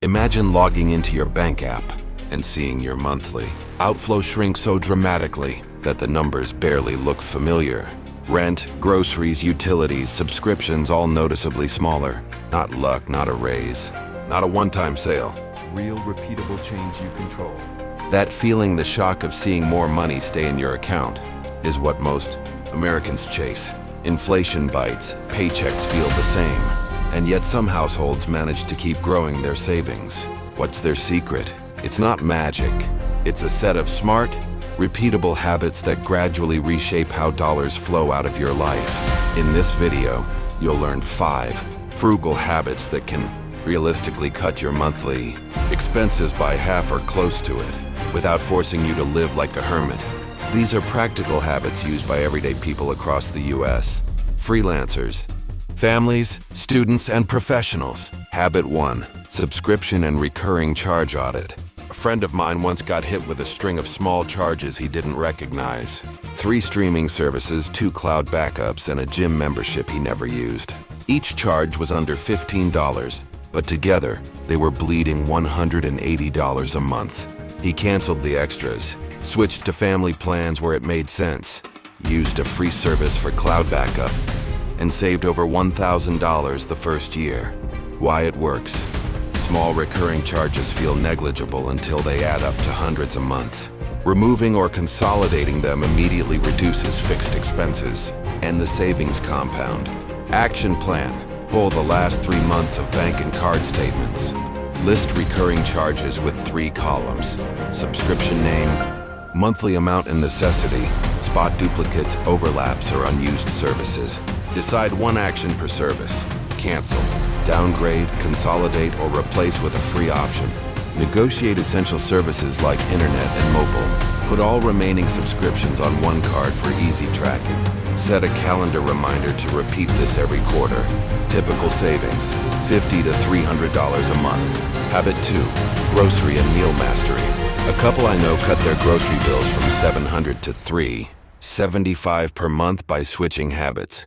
Imagine logging into your bank app and seeing your monthly outflow shrink so dramatically that the numbers barely look familiar. Rent, groceries, utilities, subscriptions all noticeably smaller. Not luck, not a raise, not a one-time sale. Real, repeatable change you control. That feeling, the shock of seeing more money stay in your account, is what most Americans chase. Inflation bites, paychecks feel the same, and yet some households manage to keep growing their savings. What's their secret? It's not magic. It's a set of smart, repeatable habits that gradually reshape how dollars flow out of your life. In this video, you'll learn 5 frugal habits that can realistically cut your monthly expenses by half or close to it, without forcing you to live like a hermit. These are practical habits used by everyday people across the US. Freelancers, families, students, and professionals. Habit 1, subscription and recurring charge audit. A friend of mine once got hit with a string of small charges he didn't recognize. 3 streaming services, 2 cloud backups, and a gym membership he never used. Each charge was under $15, but together they were bleeding $180 a month. He canceled the extras, switched to family plans where it made sense, used a free service for cloud backup, and saved over $1,000 the first year. Why it works. Small recurring charges feel negligible until they add up to hundreds a month. Removing or consolidating them immediately reduces fixed expenses, and the savings compound. Action plan. Pull the last 3 months of bank and card statements. List recurring charges with 3 columns. Subscription name, monthly amount and necessity. Spot duplicates, overlaps, or unused services. Decide 1 action per service. Cancel, downgrade, consolidate, or replace with a free option. Negotiate essential services like internet and mobile. Put all remaining subscriptions on 1 card for easy tracking. Set a calendar reminder to repeat this every quarter. Typical savings, $50 to $300 a month. Habit 2, grocery and meal mastery. A couple I know cut their grocery bills from $700 to $375 per month by switching habits.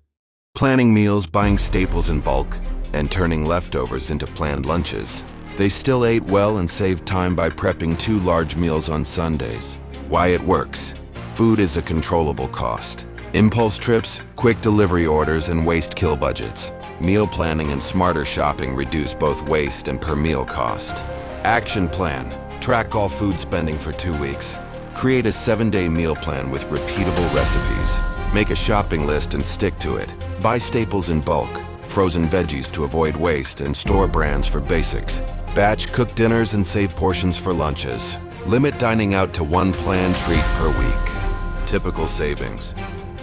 Planning meals, buying staples in bulk, and turning leftovers into planned lunches. They still ate well and saved time by prepping 2 large meals on Sundays. Why it works. Food is a controllable cost. Impulse trips, quick delivery orders, and waste kill budgets. Meal planning and smarter shopping reduce both waste and per meal cost. Action plan. Track all food spending for 2 weeks. Create a 7-day meal plan with repeatable recipes. Make a shopping list and stick to it. Buy staples in bulk, frozen veggies to avoid waste, and store brands for basics. Batch cook dinners and save portions for lunches. Limit dining out to 1 planned treat per week. Typical savings.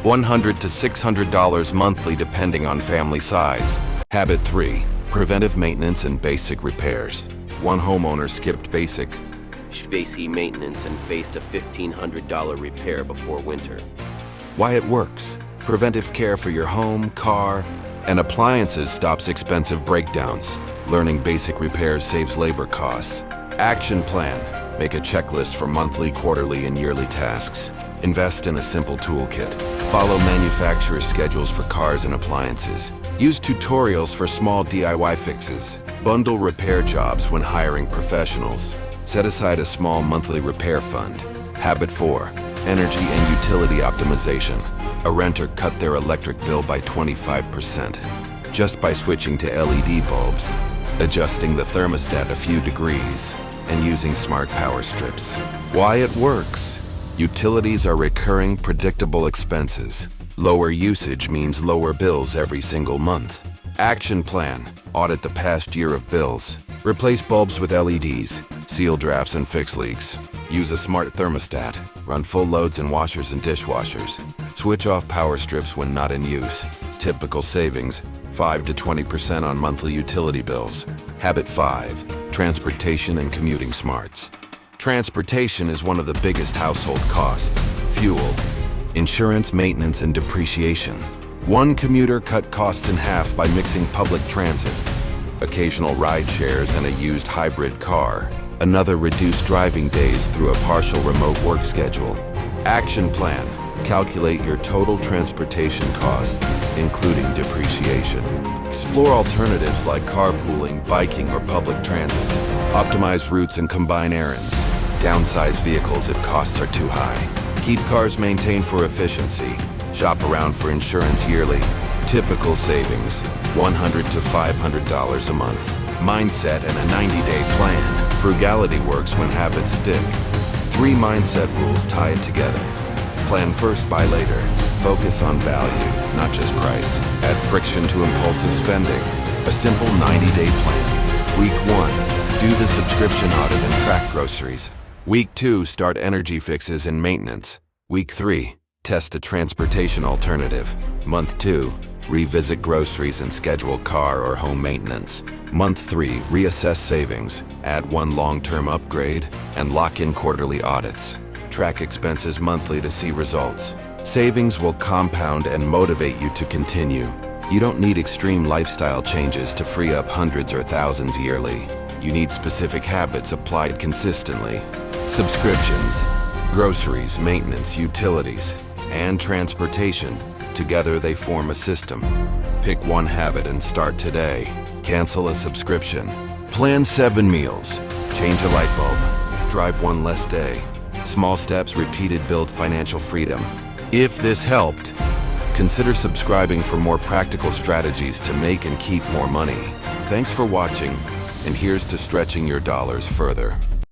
$100 to $600 monthly depending on family size. Habit 3, preventive maintenance and basic repairs. One homeowner skipped basic maintenance and faced a $1,500 repair before winter. Why it works. Preventive care for your home, car, and appliances stops expensive breakdowns. Learning basic repairs saves labor costs. Action plan. Make a checklist for monthly, quarterly, and yearly tasks. Invest in a simple toolkit. Follow manufacturer's schedules for cars and appliances. Use tutorials for small DIY fixes. Bundle repair jobs when hiring professionals. Set aside a small monthly repair fund. Habit 4, energy and utility optimization. A renter cut their electric bill by 25% just by switching to LED bulbs, adjusting the thermostat a few degrees, and using smart power strips. Why it works. Utilities are recurring, predictable expenses. Lower usage means lower bills every single month. Action plan. Audit the past year of bills. Replace bulbs with LEDs. Seal drafts and fix leaks. Use a smart thermostat. Run full loads in washers and dishwashers. Switch off power strips when not in use. Typical savings, 5 to 20% on monthly utility bills. Habit 5, transportation and commuting smarts. Transportation is one of the biggest household costs. Fuel, insurance, maintenance, and depreciation. One commuter cut costs in half by mixing public transit, occasional ride shares, and a used hybrid car. Another reduced driving days through a partial remote work schedule. Action plan. Calculate your total transportation cost, including depreciation. Explore alternatives like carpooling, biking, or public transit. Optimize routes and combine errands. Downsize vehicles if costs are too high. Keep cars maintained for efficiency. Shop around for insurance yearly. Typical savings, $100 to $500 a month. Mindset and a 90-day plan. Frugality works when habits stick. 3 mindset rules tie it together. Plan first, buy later. Focus on value, not just price. Add friction to impulsive spending. A simple 90-day plan. Week 1, do the subscription audit and track groceries. Week 2, start energy fixes and maintenance. Week 3, test a transportation alternative. Month 2, revisit groceries and schedule car or home maintenance. Month 3, reassess savings, add 1 long-term upgrade, and lock in quarterly audits. Track expenses monthly to see results. Savings will compound and motivate you to continue. You don't need extreme lifestyle changes to free up hundreds or thousands yearly. You need specific habits applied consistently. Subscriptions, groceries, maintenance, utilities, and transportation. Together they form a system. Pick one habit and start today. Cancel a subscription. Plan 7 meals. Change a light bulb. Drive 1 less day. Small steps repeated build financial freedom. If this helped, consider subscribing for more practical strategies to make and keep more money. Thanks for watching, and here's to stretching your dollars further.